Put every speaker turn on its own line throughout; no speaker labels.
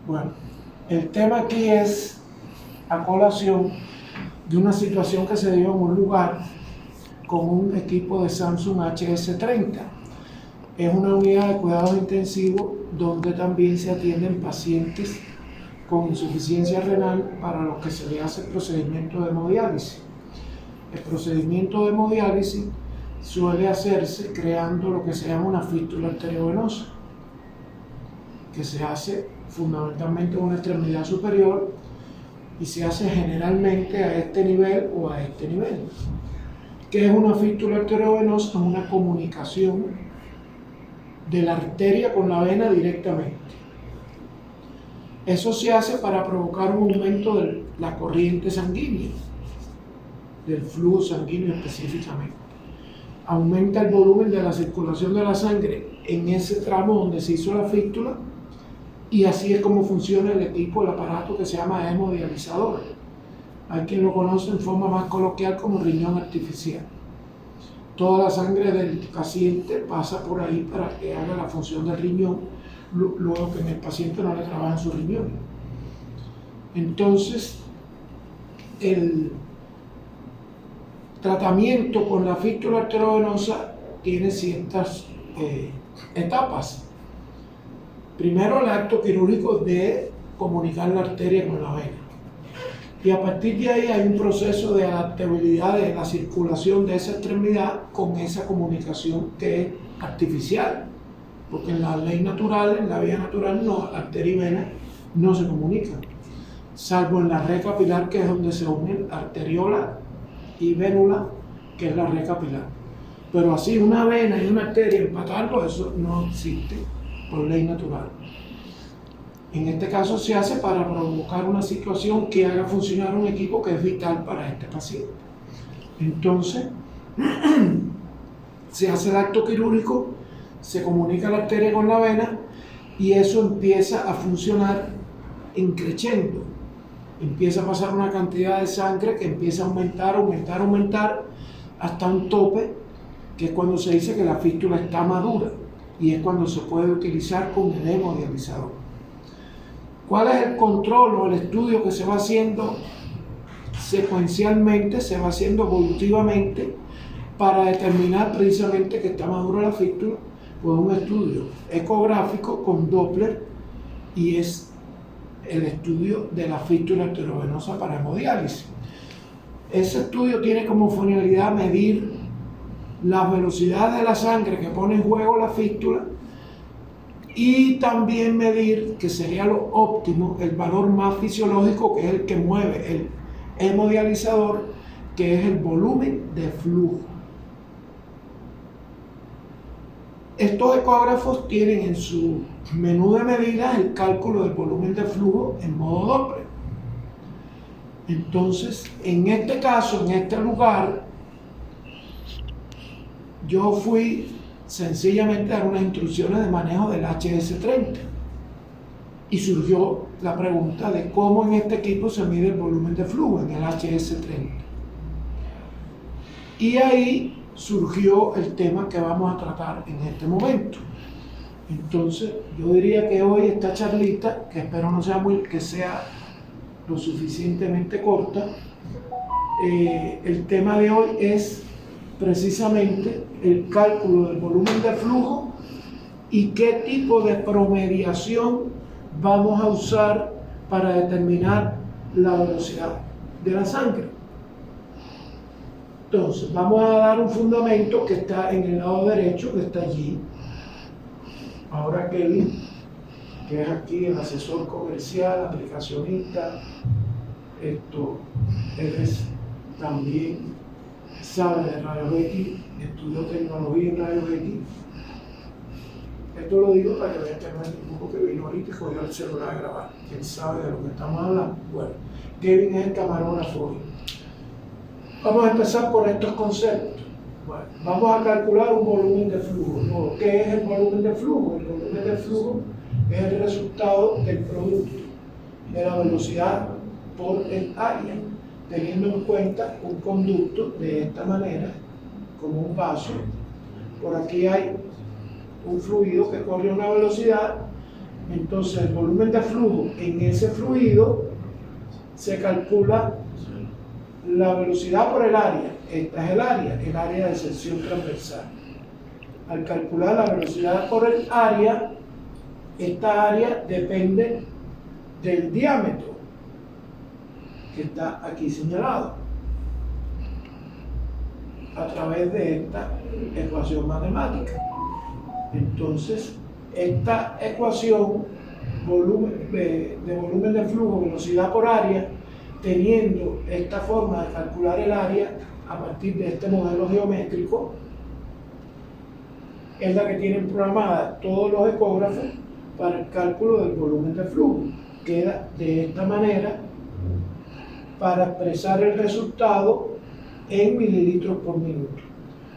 Bueno, el tema aquí es a colación de una situación que se dio en un lugar con un equipo de Samsung HS30. Es una unidad de cuidados intensivos donde también se atienden pacientes con insuficiencia renal para los que se le hace el procedimiento de hemodiálisis. El procedimiento de hemodiálisis suele hacerse creando lo que se llama una fístula arteriovenosa, que se hace fundamentalmente en una extremidad superior y se hace generalmente a este nivel o a este nivel. ¿Qué es una fístula arteriovenosa? Es una comunicación de la arteria con la vena directamente. Eso se hace para provocar un aumento de la corriente sanguínea, del flujo sanguíneo específicamente. Aumenta el volumen de la circulación de la sangre en ese tramo donde se hizo la fístula, y así es como funciona el equipo, el aparato que se llama hemodializador. Hay quien lo conoce en forma más coloquial como riñón artificial. Toda la sangre del paciente pasa por ahí para que haga la función del riñón, luego que en el paciente no le trabajan sus riñones. Entonces, el tratamiento con la fístula arteriovenosa tiene ciertas etapas. Primero, el acto quirúrgico de comunicar la arteria con la vena. Y a partir de ahí hay un proceso de adaptabilidad de la circulación de esa extremidad con esa comunicación que es artificial. Porque en la ley natural, en la vía natural, no, arteria y vena no se comunican. Salvo en la red capilar, que es donde se unen arteriola y vénula, que es la red capilar. Pero así una vena y una arteria, empatarlo, eso no existe por ley natural. En este caso se hace para provocar una situación que haga funcionar un equipo que es vital para este paciente. Entonces, se hace el acto quirúrgico, se comunica la arteria con la vena y eso empieza a funcionar increciendo. Empieza a pasar una cantidad de sangre que empieza a aumentar hasta un tope, que es cuando se dice que la fístula está madura y es cuando se puede utilizar con el hemodializador. ¿Cuál es el control o el estudio que se va haciendo secuencialmente, se va haciendo evolutivamente para determinar precisamente que está madura la fístula? Pues un estudio ecográfico con Doppler, y es el estudio de la fístula arteriovenosa para hemodiálisis. Ese estudio tiene como finalidad medir la velocidad de la sangre que pone en juego la fístula y también medir, que sería lo óptimo, el valor más fisiológico, que es el que mueve el hemodializador, que es el volumen de flujo. Estos ecógrafos tienen en su menú de medidas el cálculo del volumen de flujo en modo Doppler. Entonces, en este caso, en este lugar, yo fui sencillamente a dar unas instrucciones de manejo del HS30 y surgió la pregunta de cómo en este equipo se mide el volumen de flujo en el HS30. Y ahí surgió el tema que vamos a tratar en este momento. Entonces, yo diría que hoy esta charlita, que espero no sea que sea lo suficientemente corta, el tema de hoy es precisamente el cálculo del volumen de flujo y qué tipo de promediación vamos a usar para determinar la velocidad de la sangre. Entonces, vamos a dar un fundamento que está en el lado derecho, que está allí. Ahora Kevin, que es aquí el asesor comercial, aplicacionista, eres también sabe de rayos X, estudió tecnología en rayos X. Esto lo digo para que vean que no es ninguno que vino ahorita y cogió el celular a grabar. ¿Quién sabe de lo que estamos hablando? Bueno, Kevin es el camarógrafo. Vamos a empezar por estos conceptos. Bueno, vamos a calcular un volumen de flujo. ¿No? ¿Qué es el volumen de flujo? El volumen de flujo es el resultado del producto de la velocidad por el área, teniendo en cuenta un conducto de esta manera, como un vaso. Por aquí hay un fluido que corre a una velocidad Entonces el volumen de flujo en ese fluido se calcula la velocidad por el área. Esta es el área de sección transversal. Al calcular la velocidad por el área, esta área depende del diámetro que está aquí señalado a través de esta ecuación matemática. Entonces, esta ecuación de volumen de flujo, velocidad por área, teniendo esta forma de calcular el área a partir de este modelo geométrico, es la que tienen programada todos los ecógrafos para el cálculo del volumen de flujo. Queda de esta manera para expresar el resultado en mililitros por minuto.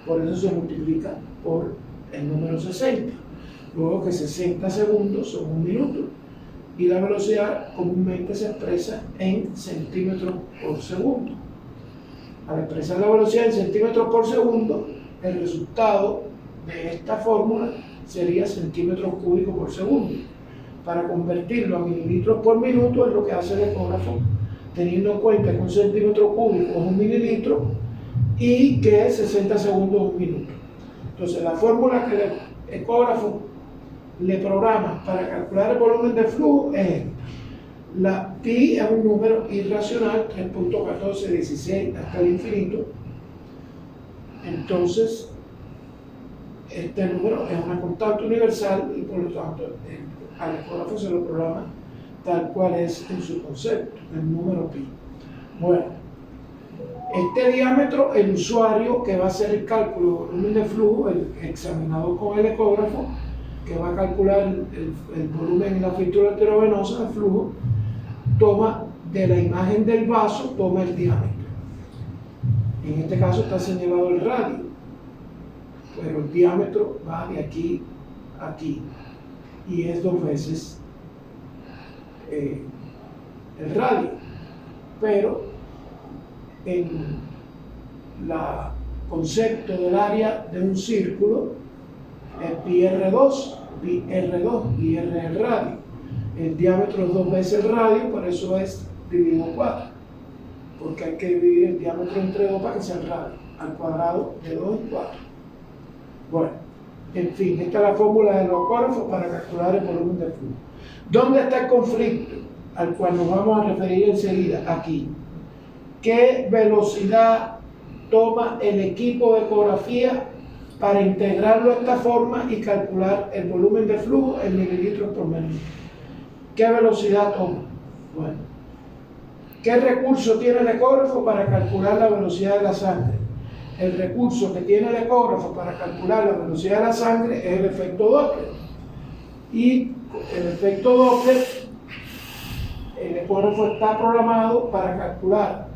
Por eso se multiplica por el número 60. Luego que 60 segundos son 1 minuto. Y la velocidad comúnmente se expresa en centímetros por segundo. Al expresar la velocidad en centímetros por segundo, el resultado de esta fórmula sería centímetros cúbicos por segundo. Para convertirlo a mililitros por minuto es lo que hace el ecógrafo, teniendo en cuenta que un centímetro cúbico es 1 mililitro y que 60 segundos es 1 minuto. Entonces la fórmula que el ecógrafo le programa para calcular el volumen de flujo es esta. La pi es un número irracional, 3.1416 hasta el infinito. Entonces, este número es una constante universal y por lo tanto al ecógrafo se lo programa tal cual es en su concepto, el número pi. Bueno, este diámetro, el usuario que va a hacer el cálculo de volumen de flujo, el examinador con el ecógrafo, que va a calcular el volumen en la fisura arteriovenosa, el flujo, toma de la imagen del vaso, toma el diámetro. En este caso está señalado el radio, pero el diámetro va de aquí a aquí y es 2 veces el radio. Pero en el concepto del área de un círculo es pi R2 y R es el radio. El diámetro es 2 veces el radio, por eso es dividido 4, porque hay que dividir el diámetro entre 2 para que sea el radio, al cuadrado de 2 y 4. Bueno, en fin, esta es la fórmula de los ecógrafos para calcular el volumen de flujo. ¿Dónde está el conflicto al cual nos vamos a referir enseguida? Aquí. ¿Qué velocidad toma el equipo de ecografía para integrarlo a esta forma y calcular el volumen de flujo en mililitros por minuto? ¿Qué velocidad toma? Bueno, ¿qué recurso tiene el ecógrafo para calcular la velocidad de la sangre? El recurso que tiene el ecógrafo para calcular la velocidad de la sangre es el efecto Doppler. Y el efecto Doppler, el ecógrafo está programado para calcular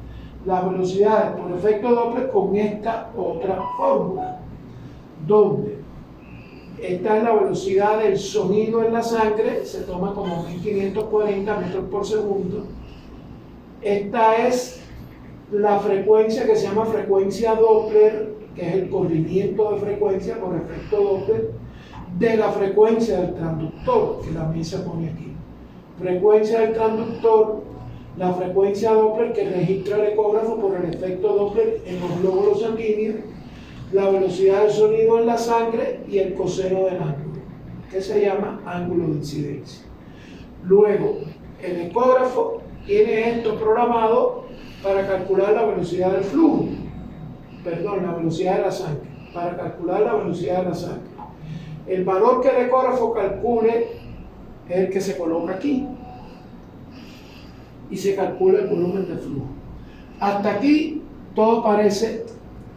las velocidades por efecto Doppler con esta otra fórmula, donde esta es la velocidad del sonido en la sangre, se toma como 1540 metros por segundo. Esta es la frecuencia que se llama frecuencia Doppler, que es el corrimiento de frecuencia por efecto Doppler de la frecuencia del transductor, que también se pone aquí. Frecuencia del transductor, la frecuencia Doppler que registra el ecógrafo por el efecto Doppler en los glóbulos sanguíneos, la velocidad del sonido en la sangre y el coseno del ángulo, que se llama ángulo de incidencia. Luego, el ecógrafo tiene esto programado para calcular la velocidad del flujo, la velocidad de la sangre, para calcular la velocidad de la sangre. El valor que el ecógrafo calcule es el que se coloca aquí y se calcula el volumen de flujo. Hasta aquí todo parece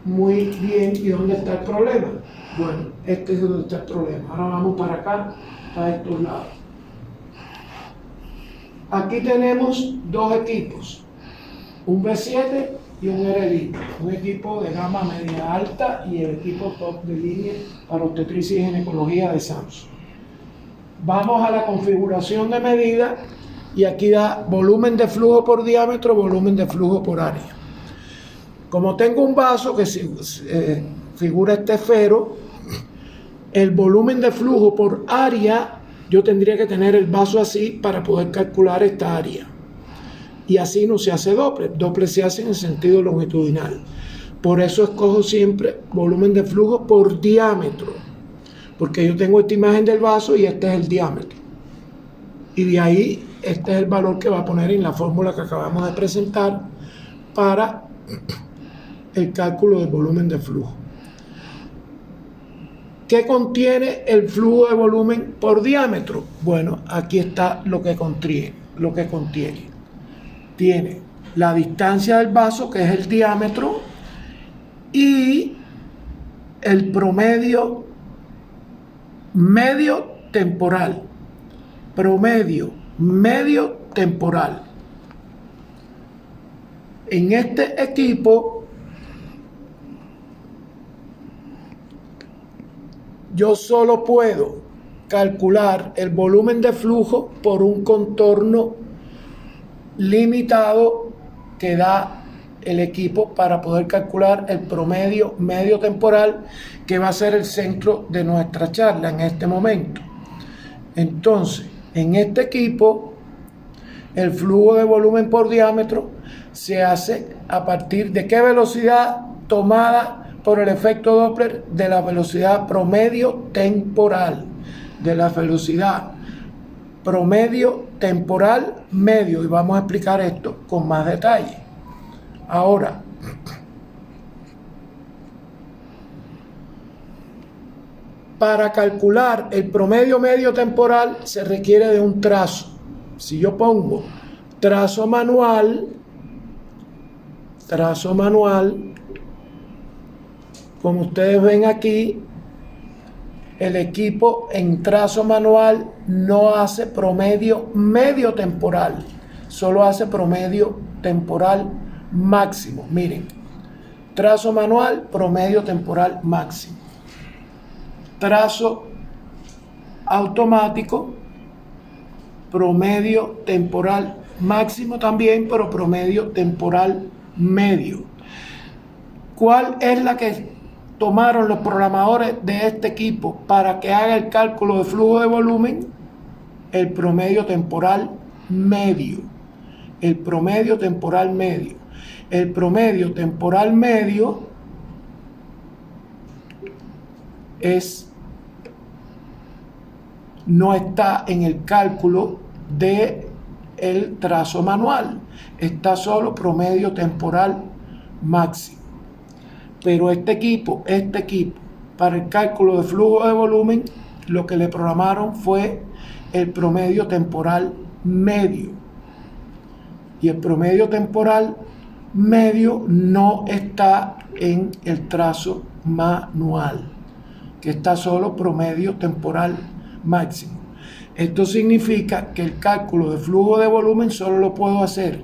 muy bien. ¿Y dónde está el problema? Bueno, este es donde está el problema. Ahora vamos para acá, para estos lados. Aquí tenemos 2 equipos, un B7 y un R-Elite, un equipo de gama media alta y el equipo top de línea para obstetricia y ginecología de Samsung. Vamos a la configuración de medida y aquí da volumen de flujo por diámetro, volumen de flujo por área. Como tengo un vaso que figura este esfero, el volumen de flujo por área yo tendría que tener el vaso así para poder calcular esta área. Y así no se hace Doppler. Doppler se hace en el sentido longitudinal. Por eso escojo siempre volumen de flujo por diámetro, porque yo tengo esta imagen del vaso y este es el diámetro. Y de ahí este es el valor que va a poner en la fórmula que acabamos de presentar para el cálculo del volumen de flujo. ¿Qué contiene el flujo de volumen por diámetro? Bueno, aquí está lo que contiene. Tiene la distancia del vaso, que es el diámetro, y el promedio medio temporal. Promedio medio temporal. En este equipo yo solo puedo calcular el volumen de flujo por un contorno limitado que da el equipo para poder calcular el promedio medio temporal, que va a ser el centro de nuestra charla en este momento. Entonces, en este equipo, el flujo de volumen por diámetro se hace a partir de qué velocidad tomada por el efecto Doppler, de la velocidad promedio temporal, de la velocidad promedio temporal medio, y vamos a explicar esto con más detalle. Ahora, para calcular el promedio medio temporal se requiere de un trazo. Si yo pongo trazo manual, como ustedes ven aquí, el equipo en trazo manual no hace promedio medio temporal, solo hace promedio temporal máximo. Miren, trazo manual, promedio temporal máximo. Trazo automático, promedio temporal máximo también, pero promedio temporal medio. ¿Cuál es la que tomaron los programadores de este equipo para que haga el cálculo de flujo de volumen? El promedio temporal medio. El promedio temporal medio. El promedio temporal medio no está en el cálculo de el trazo manual, está solo promedio temporal máximo. Pero este equipo, para el cálculo de flujo de volumen, lo que le programaron fue el promedio temporal medio. Y el promedio temporal medio no está en el trazo manual, que está solo promedio temporal máximo. Esto significa que el cálculo de flujo de volumen solo lo puedo hacer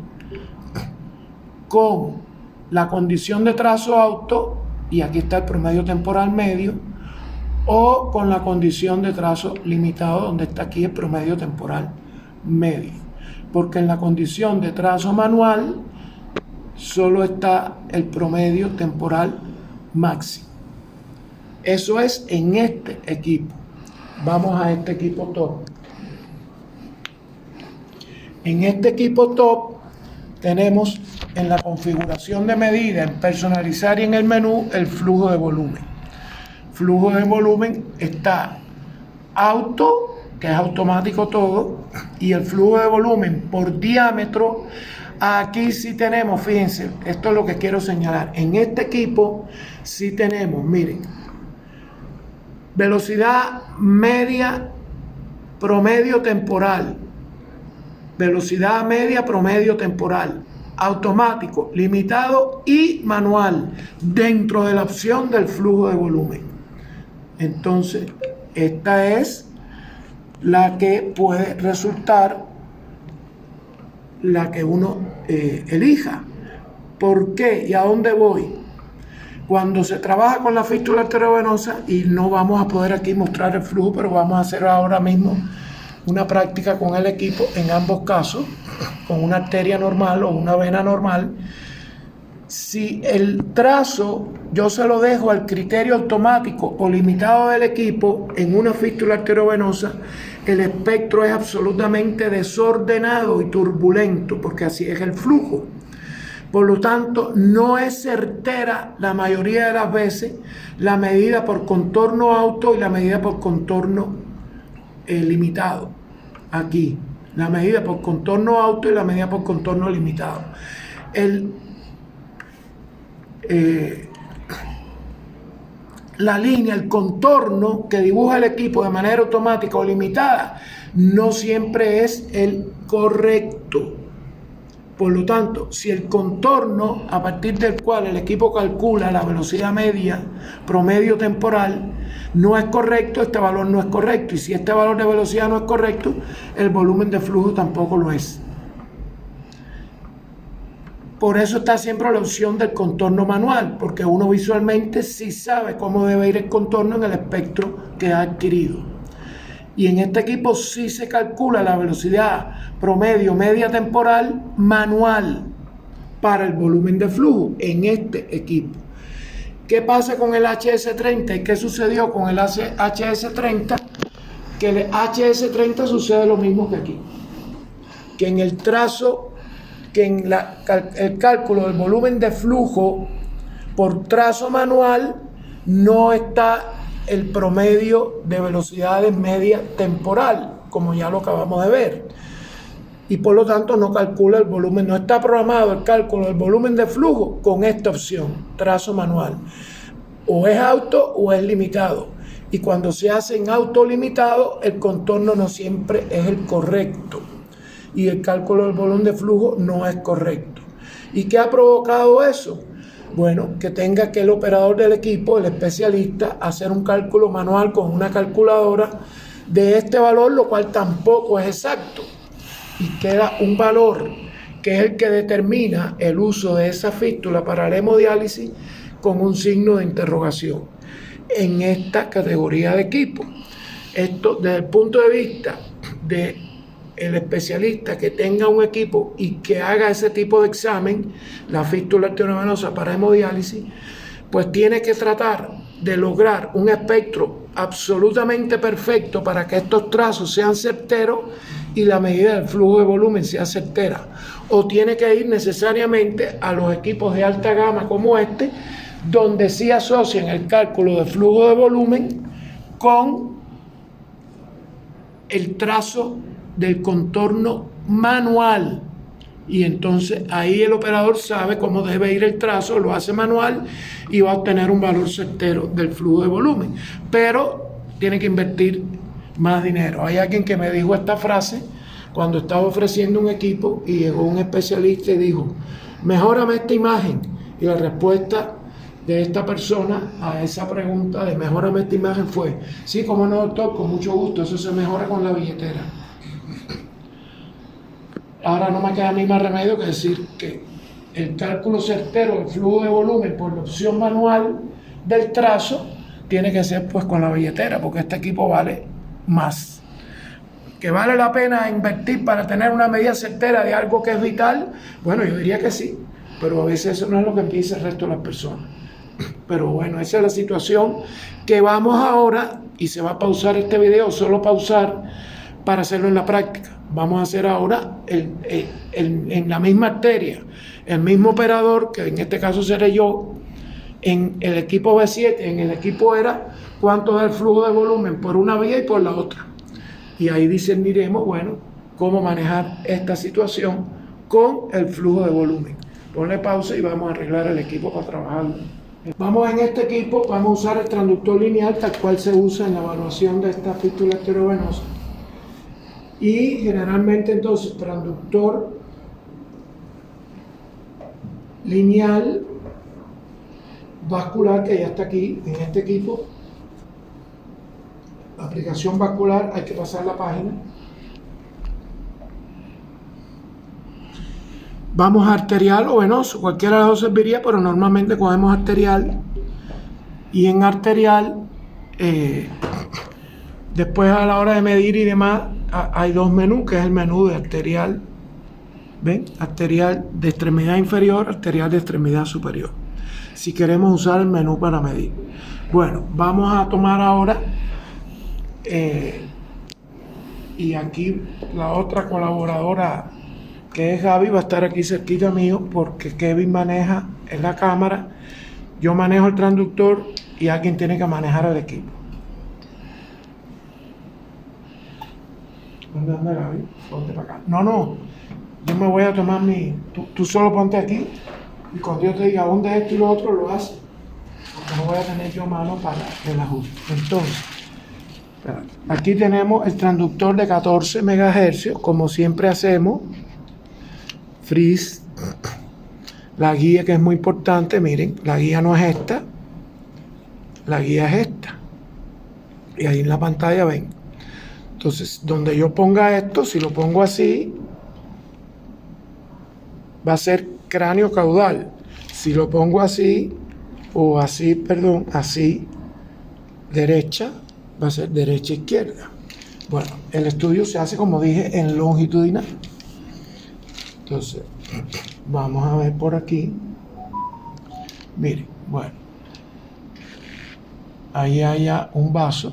con la condición de trazo auto, y aquí está el promedio temporal medio, o con la condición de trazo limitado, donde está aquí el promedio temporal medio. Porque en la condición de trazo manual solo está el promedio temporal máximo. Eso es en este equipo. Vamos a este equipo top. En este equipo top tenemos en la configuración de medida, en personalizar y en el menú, el flujo de volumen. Flujo de volumen está auto, que es automático todo, y el flujo de volumen por diámetro. Aquí sí tenemos, fíjense, esto es lo que quiero señalar. En este equipo sí tenemos, miren, velocidad media promedio temporal, velocidad media promedio temporal, automático, limitado y manual, dentro de la opción del flujo de volumen. Entonces, esta es la que puede resultar la que uno elija. ¿Por qué y a dónde voy? Cuando se trabaja con la fístula arteriovenosa, y no vamos a poder aquí mostrar el flujo, pero vamos a hacer ahora mismo una práctica con el equipo en ambos casos, con una arteria normal o una vena normal. Si el trazo yo se lo dejo al criterio automático o limitado del equipo en una fístula arteriovenosa, el espectro es absolutamente desordenado y turbulento, porque así es el flujo. Por lo tanto, no es certera la mayoría de las veces la medida por contorno auto y la medida por contorno limitado. Aquí, la medida por contorno auto y la medida por contorno limitado. La línea, el contorno que dibuja el equipo de manera automática o limitada, no siempre es el correcto. Por lo tanto, si el contorno a partir del cual el equipo calcula la velocidad media promedio temporal no es correcto, este valor no es correcto. Y si este valor de velocidad no es correcto, el volumen de flujo tampoco lo es. Por eso está siempre la opción del contorno manual, porque uno visualmente sí sabe cómo debe ir el contorno en el espectro que ha adquirido. Y en este equipo sí se calcula la velocidad promedio media temporal manual para el volumen de flujo en este equipo. ¿Qué pasa con el HS30 y qué sucedió con el HS30? Que el HS30 sucede lo mismo que aquí, que en el trazo, que en el cálculo del volumen de flujo por trazo manual no está el promedio de velocidades media temporal, como ya lo acabamos de ver, y por lo tanto no calcula el volumen, no está programado el cálculo del volumen de flujo con esta opción, trazo manual. O es auto o es limitado, y cuando se hace en auto limitado, el contorno no siempre es el correcto y el cálculo del volumen de flujo no es correcto. ¿Y qué ha provocado eso? Bueno, que tenga que el operador del equipo, el especialista, hacer un cálculo manual con una calculadora de este valor, lo cual tampoco es exacto. Y queda un valor que es el que determina el uso de esa fístula para la hemodiálisis con un signo de interrogación en esta categoría de equipo. Esto desde el punto de vista de el especialista que tenga un equipo y que haga ese tipo de examen, la fístula arteriovenosa para hemodiálisis, pues tiene que tratar de lograr un espectro absolutamente perfecto para que estos trazos sean certeros y la medida del flujo de volumen sea certera. O tiene que ir necesariamente a los equipos de alta gama como este, donde sí asocian el cálculo de flujo de volumen con el trazo del contorno manual, y entonces ahí el operador sabe cómo debe ir el trazo, lo hace manual y va a obtener un valor certero del flujo de volumen, pero tiene que invertir más dinero. Hay alguien que me dijo esta frase cuando estaba ofreciendo un equipo y llegó un especialista y dijo: mejórame esta imagen, y la respuesta de esta persona a esa pregunta de mejórame esta imagen fue: sí, cómo no, doctor, con mucho gusto, eso se mejora con la billetera. Ahora no me queda ni más remedio que decir que el cálculo certero del flujo de volumen por la opción manual del trazo tiene que ser pues con la billetera, porque este equipo vale más. ¿Que vale la pena invertir para tener una medida certera de algo que es vital? Bueno, yo diría que sí, pero a veces eso no es lo que piensa el resto de las personas. Pero bueno, esa es la situación que vamos ahora, y se va a pausar este video, solo pausar para hacerlo en la práctica. Vamos a hacer ahora en la misma arteria, el mismo operador, que en este caso seré yo, en el equipo B7, en el equipo ERA, cuánto es el flujo de volumen por una vía y por la otra. Y ahí discerniremos, bueno, cómo manejar esta situación con el flujo de volumen. Ponle pausa y vamos a arreglar el equipo para trabajarlo. Vamos en este equipo, vamos a usar el transductor lineal tal cual se usa en la evaluación de esta fístula arteriovenosa. Y generalmente entonces transductor lineal vascular, que ya está aquí en este equipo. La aplicación vascular, hay que pasar la página. Vamos a arterial o venoso, cualquiera de los dos serviría, pero normalmente cogemos arterial. Y en arterial, después a la hora de medir y demás, hay dos menús, que es el menú de arterial, ¿ven? Arterial de extremidad inferior, arterial de extremidad superior, si queremos usar el menú para medir. Bueno, vamos a tomar ahora y aquí la otra colaboradora, que es Gaby, va a estar aquí cerquita mío, porque Kevin maneja en la cámara, yo manejo el transductor y alguien tiene que manejar el equipo. ¿Dónde anda Gaby? Ponte para acá. No, yo me voy a tomar tú solo ponte aquí, y cuando yo te diga dónde es esto y lo otro, lo haces, porque no voy a tener yo mano para el ajuste. Entonces, aquí tenemos el transductor de 14 MHz, como siempre hacemos. Freeze, la guía, que es muy importante. Miren, la guía no es esta, la guía es esta, y ahí en la pantalla ven. Entonces, donde yo ponga esto, si lo pongo así, va a ser cráneo caudal. Si lo pongo así, o así, perdón, así, derecha, va a ser derecha izquierda. Bueno, el estudio se hace, como dije, en longitudinal. Entonces, vamos a ver por aquí. Miren, bueno, ahí hay un vaso.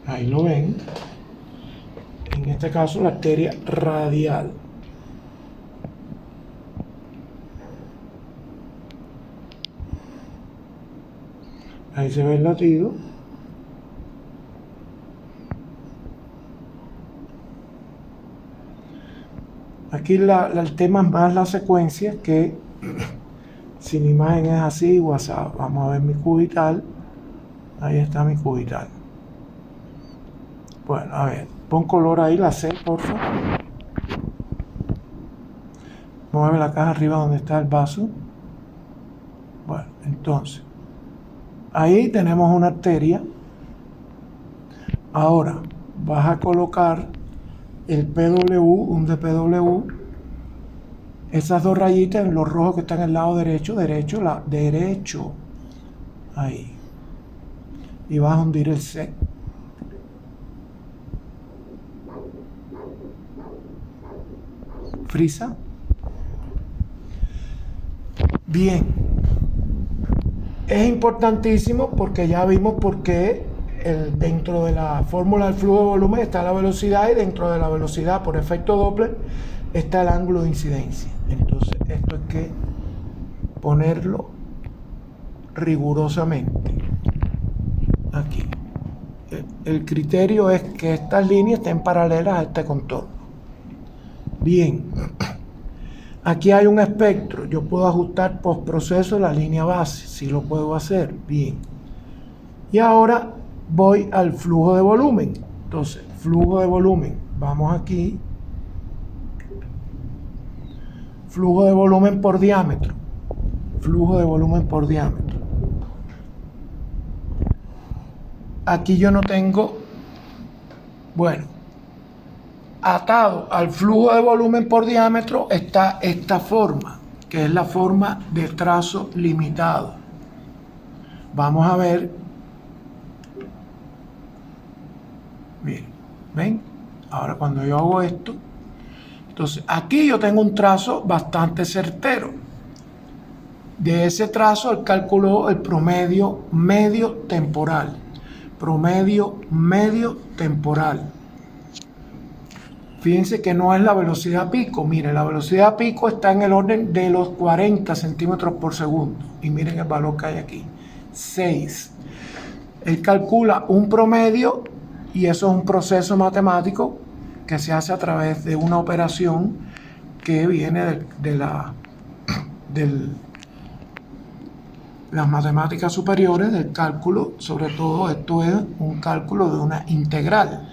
Ahí lo ven. En este caso, la arteria radial. Ahí se ve el latido. Aquí el tema es más la secuencia, que si la imagen es así, WhatsApp. Vamos a ver mi cubital. Ahí está mi cubital. Bueno, a ver, pon color ahí, la C, por favor. Mueve la caja arriba donde está el vaso. Bueno, entonces, ahí tenemos una arteria. Ahora, vas a colocar el PW, un DPW, esas dos rayitas en los rojos que están en el lado derecho, derecho, ahí. Y vas a hundir el C. Frisa. Bien. Es importantísimo porque ya vimos por qué dentro de la fórmula del flujo de volumen está la velocidad, y dentro de la velocidad por efecto Doppler está el ángulo de incidencia. Entonces esto hay que ponerlo rigurosamente aquí. El criterio es que estas líneas estén paralelas a este contorno. Bien, aquí hay un espectro. Yo puedo ajustar postproceso la línea base, si lo puedo hacer. Bien, y ahora voy al flujo de volumen. Entonces, flujo de volumen, vamos aquí, flujo de volumen por diámetro, flujo de volumen por diámetro. Aquí yo no tengo, bueno, atado al flujo de volumen por diámetro está esta forma, que es la forma de trazo limitado. Vamos a ver. Bien, ¿ven? Ahora cuando yo hago esto, entonces aquí yo tengo un trazo bastante certero. De ese trazo él calculó el promedio medio temporal. Promedio medio temporal. Fíjense que no es la velocidad pico. Miren, la velocidad pico está en el orden de los 40 centímetros por segundo. Y miren el valor que hay aquí, 6. Él calcula un promedio, y eso es un proceso matemático que se hace a través de una operación que viene de las matemáticas superiores, del cálculo. Sobre todo esto es un cálculo de una integral,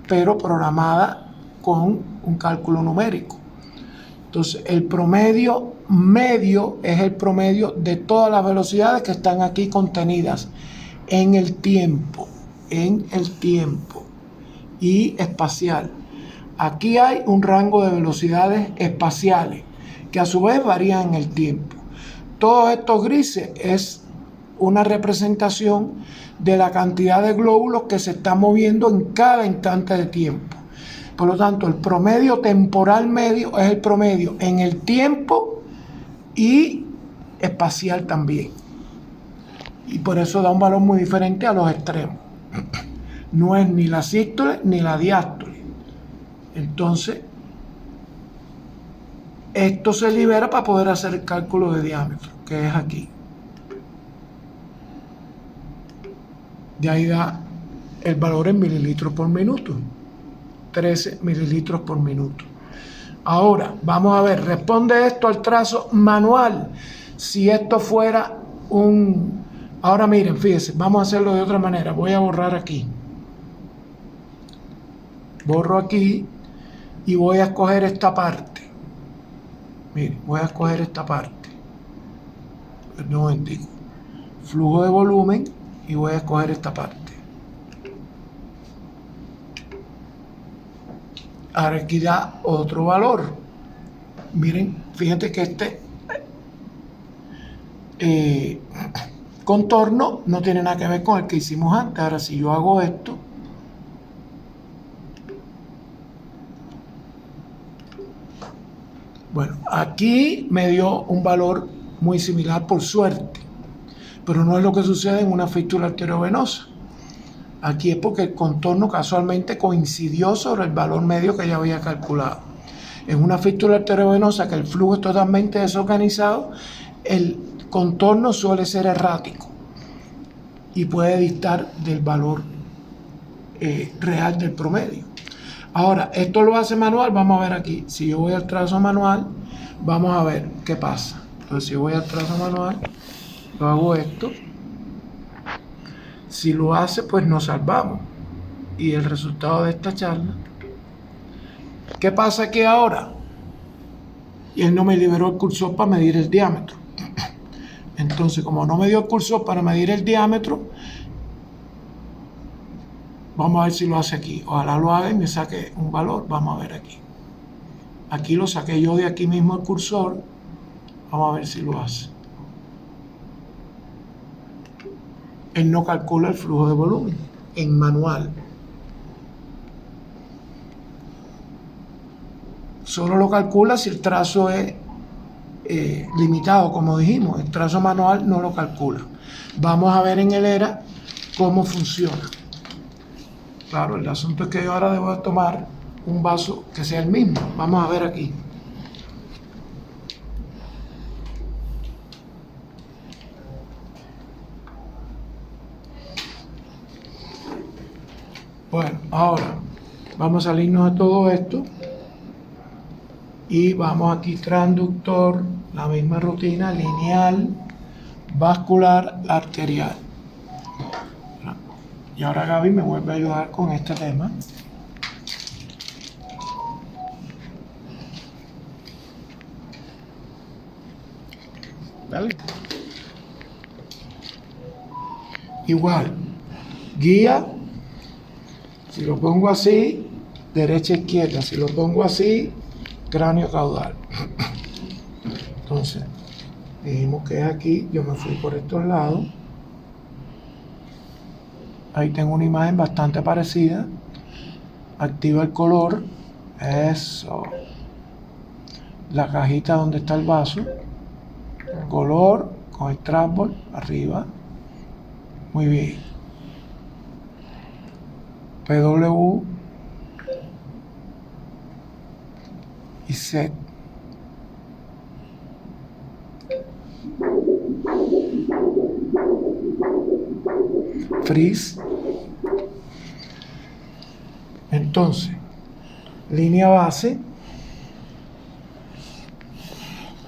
pero programada con un cálculo numérico. Entonces, el promedio medio es el promedio de todas las velocidades que están aquí contenidas en el tiempo y espacial. Aquí hay un rango de velocidades espaciales que a su vez varían en el tiempo. Todos estos grises es una representación de la cantidad de glóbulos que se están moviendo en cada instante de tiempo. Por lo tanto, el promedio temporal medio es el promedio en el tiempo y espacial también. Y por eso da un valor muy diferente a los extremos. no es ni la sístole ni la diástole. Entonces, esto se libera para poder hacer el cálculo de diámetro, que es aquí. De ahí da el valor en mililitros por minuto. 13 mililitros por minuto. Ahora, vamos a ver, responde esto al trazo manual. Si esto fuera un... Ahora miren, fíjense, vamos a hacerlo de otra manera. Voy a borrar aquí. Borro aquí y voy a escoger esta parte. Miren, voy a escoger esta parte. No bendigo. Flujo de volumen y voy a escoger esta parte. Ahora aquí da otro valor. Miren, fíjate que este contorno no tiene nada que ver con el que hicimos antes. Ahora si yo hago esto, bueno, aquí me dio un valor muy similar por suerte, pero no es lo que sucede en una fístula arteriovenosa. Aquí es porque el contorno casualmente coincidió sobre el valor medio que ya había calculado. En una fístula arteriovenosa que el flujo es totalmente desorganizado, el contorno suele ser errático y puede distar del valor real del promedio. Ahora, esto lo hace manual, vamos a ver aquí. Si yo voy al trazo manual, vamos a ver qué pasa. Entonces, si yo voy al trazo manual, yo hago esto. Si lo hace, pues nos salvamos. Y el resultado de esta charla. ¿Qué pasa aquí ahora? Y él no me liberó el cursor para medir el diámetro. Entonces, como no me dio el cursor para medir el diámetro, vamos a ver si lo hace aquí. Ojalá lo haga y me saque un valor. Vamos a ver aquí. Aquí lo saqué yo de aquí mismo el cursor. Vamos a ver si lo hace. Él no calcula el flujo de volumen en manual. Solo lo calcula si el trazo es limitado, como dijimos. El trazo manual no lo calcula. Vamos a ver en el ERA cómo funciona. Claro, el asunto es que yo ahora debo tomar un vaso que sea el mismo. Vamos a ver aquí. Bueno, ahora vamos a salirnos de todo esto y vamos aquí transductor, la misma rutina, lineal, vascular, arterial. Y ahora Gaby me vuelve a ayudar con este tema. Dale. Igual, guía. Si lo pongo así, derecha, izquierda. Si lo pongo así, cráneo caudal. Entonces, dijimos que es aquí. Yo me fui por estos lados. Ahí tengo una imagen bastante parecida. Activa el color. Eso. La cajita donde está el vaso. Color con el trackball arriba. Muy bien. PW y set. Freeze. Entonces, línea base,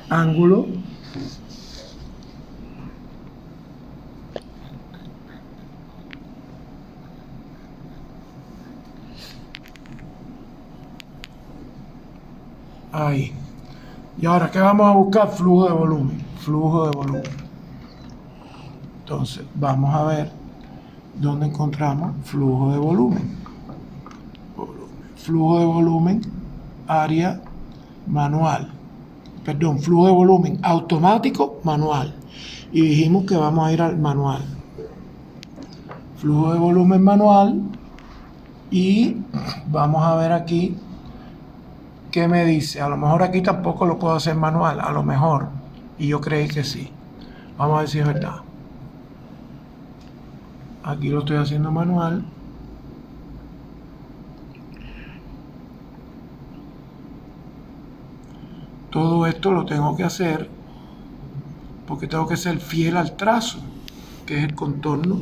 ángulo, ahí. Y ahora, ¿qué vamos a buscar? Flujo de volumen. Flujo de volumen. Entonces, vamos a ver dónde encontramos flujo de volumen. Flujo de volumen, área manual. Perdón, flujo de volumen automático, manual. Y dijimos que vamos a ir al manual. Flujo de volumen manual. Y vamos a ver aquí qué me dice. A lo mejor aquí tampoco lo puedo hacer manual, a lo mejor. Y yo creí que sí. Vamos a ver si es verdad. Aquí lo estoy haciendo manual. todo esto lo tengo que hacer porque tengo que ser fiel al trazo, que es el contorno.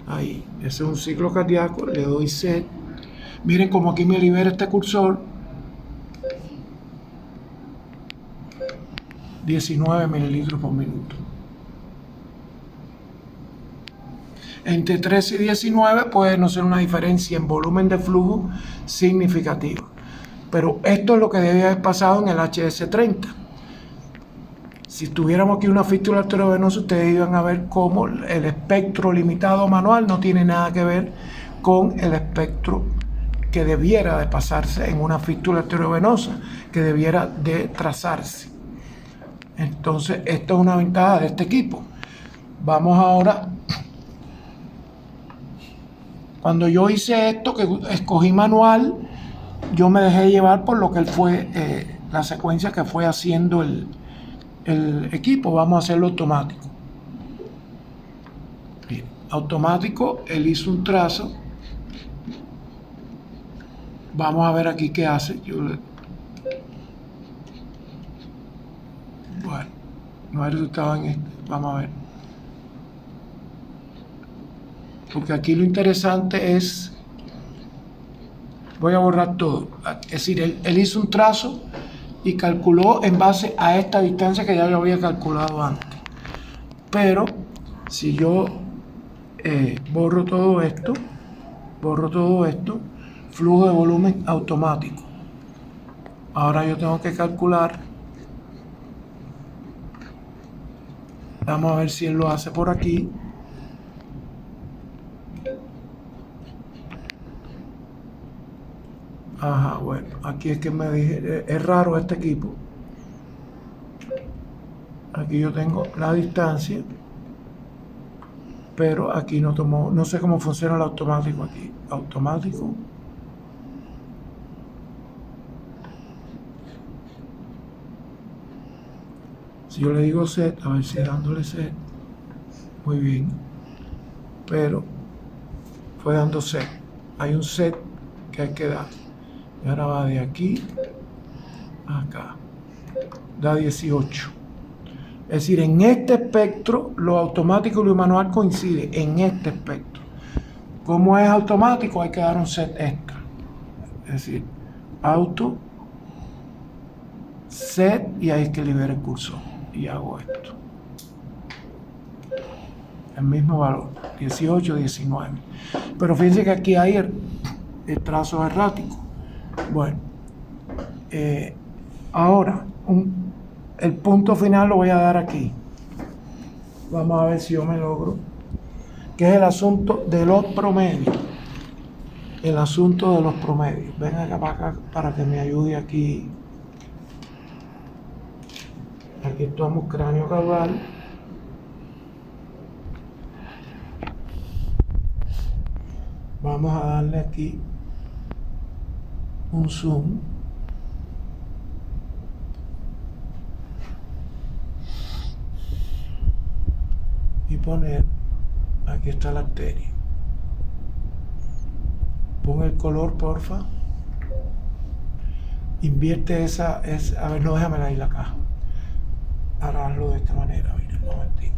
Ahí, ese es un ciclo cardíaco, le doy set. Miren como aquí me libera este cursor. 19 mililitros por minuto. Entre 13 y 19 puede no ser una diferencia en volumen de flujo significativa. Pero esto es lo que debe haber pasado en el HS30. Si tuviéramos aquí una fístula arteriovenosa, ustedes iban a ver cómo el espectro limitado manual no tiene nada que ver con el espectro que debiera de pasarse en una fístula arteriovenosa, que debiera de trazarse. Entonces, esto es una ventaja de este equipo. Vamos ahora. Cuando yo hice esto, que escogí manual, yo me dejé llevar por lo que él fue, la secuencia que fue haciendo el equipo. Vamos a hacerlo automático. Bien, automático, él hizo un trazo. Vamos a ver aquí qué hace. Bueno, no hay resultado en este. Vamos a ver. Porque aquí lo interesante es, voy a borrar todo, es decir, él hizo un trazo y calculó en base a esta distancia que ya yo había calculado antes. Pero si yo borro todo esto, flujo de volumen automático. Ahora yo tengo que calcular, vamos a ver si él lo hace por aquí. Ajá, bueno, aquí es que me dije, es raro este equipo. Aquí yo tengo la distancia, pero aquí no tomó, no sé cómo funciona el automático aquí. Automático. Si yo le digo set, a ver si dándole set, muy bien, pero fue dando set. Hay un set que hay que dar. Y ahora va de aquí a acá. Da 18. Es decir, en este espectro, lo automático y lo manual coinciden en este espectro. Como es automático, hay que dar un set extra. Es decir, auto, set, y ahí es que libera el cursor. Y hago esto. El mismo valor, 18, 19. Pero fíjense que aquí hay el trazo errático. Bueno, ahora el punto final lo voy a dar aquí. Vamos a ver si yo me logro. Que es el asunto de los promedios. El asunto de los promedios. Ven acá para que me ayude aquí. Aquí estamos cráneo caudal. Vamos a darle aquí un zoom. Y poner, aquí está la arteria. Pon el color, porfa. Invierte esa, a ver, no, déjame ahí la caja. Ahora hazlo de esta manera, mira, un momentito.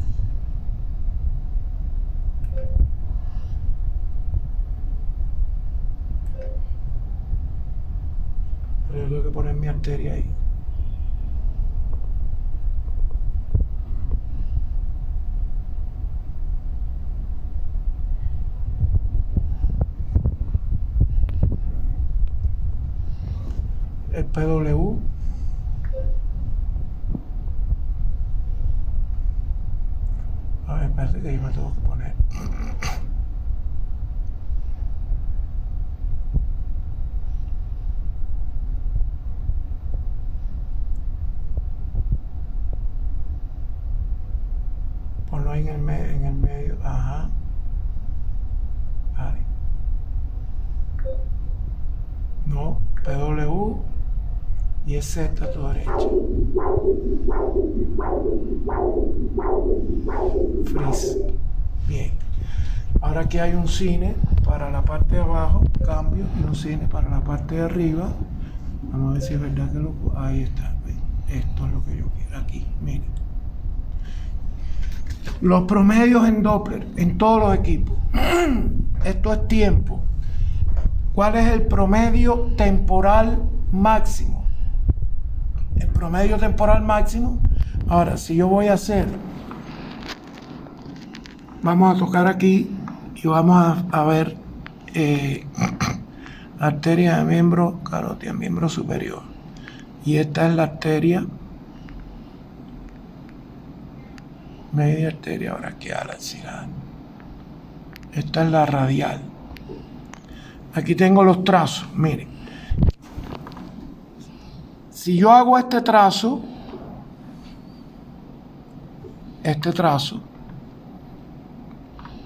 Pero yo tengo que poner mi arteria ahí. El PW. A ver, parece que yo me tengo que poner. Ponlo ahí en el medio, ajá. Vale. No, PW y es Z a tu derecha. Freeze. Bien. Ahora aquí hay un cine para la parte de abajo, cambio, y un cine para la parte de arriba. Vamos a ver si es verdad que ahí está. Esto es lo que yo quiero aquí, miren. Los promedios en Doppler, en todos los equipos. Esto es tiempo. ¿Cuál es el promedio temporal máximo? El promedio temporal máximo. Ahora, si yo voy a hacer, vamos a tocar aquí y vamos a ver arteria de miembro carótida, miembro superior. Y esta es la arteria media, arteria braquial axial. Esta es la radial. Aquí tengo los trazos, miren. Si yo hago este trazo,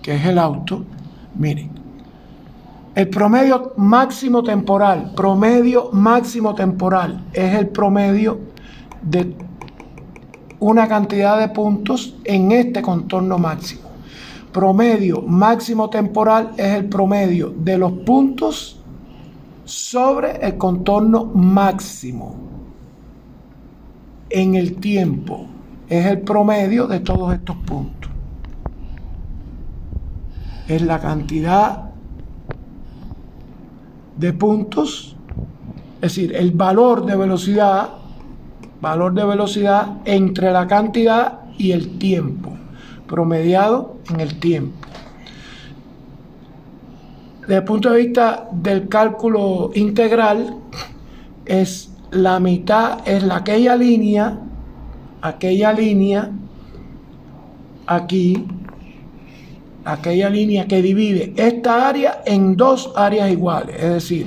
que es el auto, miren, el promedio máximo temporal es el promedio de una cantidad de puntos en este contorno máximo. Promedio máximo temporal es el promedio de los puntos sobre el contorno máximo en el tiempo. Es el promedio de todos estos puntos. Es la cantidad de puntos, es decir, el valor de velocidad entre la cantidad y el tiempo, promediado en el tiempo. Desde el punto de vista del cálculo integral, es la mitad, es aquella línea aquí, aquella línea que divide esta área en dos áreas iguales, es decir,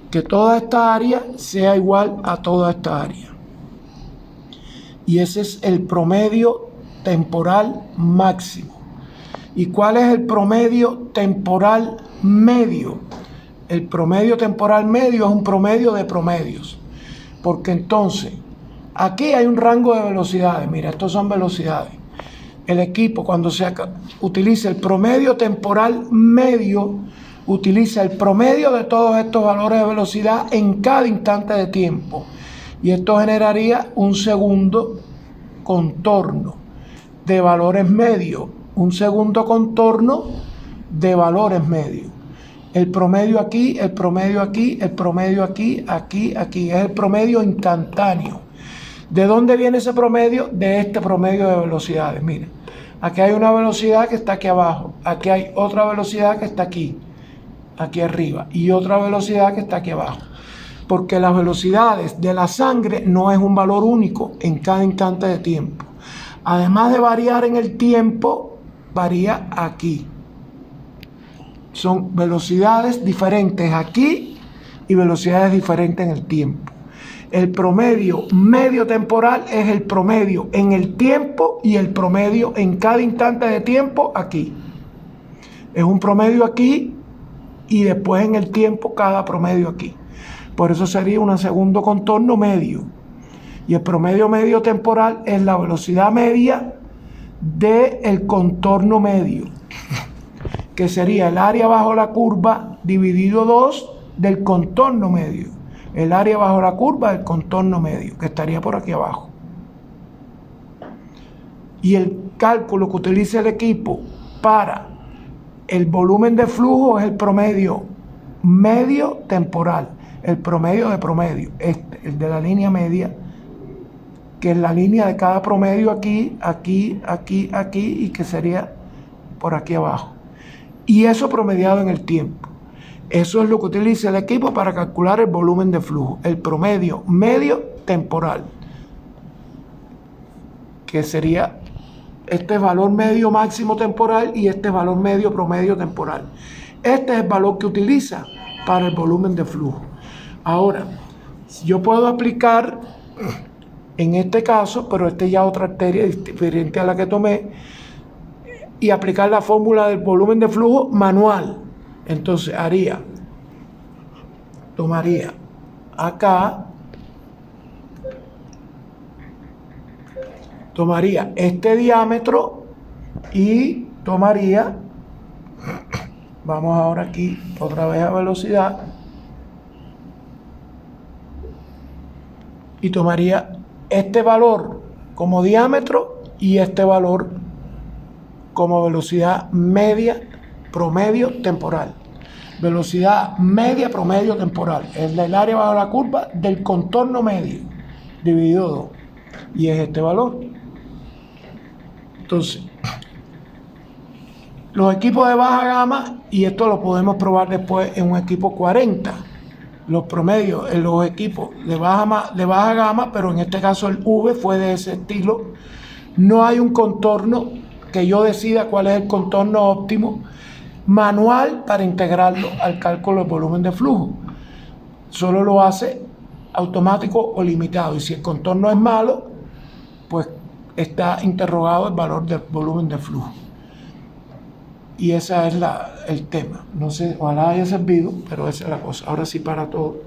que toda esta área sea igual a toda esta área. Y ese es el promedio temporal máximo. ¿Y cuál es el promedio temporal medio? El promedio temporal medio es un promedio de promedios. Porque entonces, aquí hay un rango de velocidades. Mira, estos son velocidades. El equipo, cuando se utiliza el promedio temporal medio, utiliza el promedio de todos estos valores de velocidad en cada instante de tiempo. Y esto generaría un segundo contorno de valores medios. Un segundo contorno de valores medios. El promedio aquí, el promedio aquí, el promedio aquí, aquí. Es el promedio instantáneo. ¿De dónde viene ese promedio? De este promedio de velocidades. Miren, aquí hay una velocidad que está aquí abajo. Aquí hay otra velocidad que está aquí arriba. Y otra velocidad que está aquí abajo. Porque las velocidades de la sangre no es un valor único en cada instante de tiempo. Además de variar en el tiempo, varía aquí. Son velocidades diferentes aquí y velocidades diferentes en el tiempo. El promedio medio temporal es el promedio en el tiempo y el promedio en cada instante de tiempo aquí. Es un promedio aquí y después en el tiempo cada promedio aquí. Por eso sería un segundo contorno medio. Y el promedio medio temporal es la velocidad media del contorno medio, que sería el área bajo la curva dividido 2 del contorno medio. El área bajo la curva del contorno medio, que estaría por aquí abajo. Y el cálculo que utiliza el equipo para el volumen de flujo es el promedio medio temporal. El promedio de promedio, el de la línea media, que es la línea de cada promedio aquí, y que sería por aquí abajo. Y eso promediado en el tiempo. Eso es lo que utiliza el equipo para calcular el volumen de flujo, el promedio medio temporal, que sería este valor medio máximo temporal y este valor medio promedio temporal. Este es el valor que utiliza para el volumen de flujo. Ahora, yo puedo aplicar en este caso, pero ya otra arteria diferente a la que tomé, y aplicar la fórmula del volumen de flujo manual. Entonces tomaría acá, tomaría este diámetro y tomaría, vamos ahora aquí otra vez a velocidad, y tomaría este valor como diámetro y este valor como velocidad media promedio temporal. Velocidad media promedio temporal es el área bajo la curva del contorno medio dividido 2 y es este valor. Entonces, los equipos de baja gama, y esto lo podemos probar después en un equipo 40, los promedios en los equipos de baja gama, pero en este caso el V fue de ese estilo. No hay un contorno que yo decida cuál es el contorno óptimo manual para integrarlo al cálculo del volumen de flujo. Solo lo hace automático o limitado, y si el contorno es malo, pues está interrogado el valor del volumen de flujo. Y ese es el tema. No sé, ojalá haya servido, pero esa es la cosa. Ahora sí, para todo.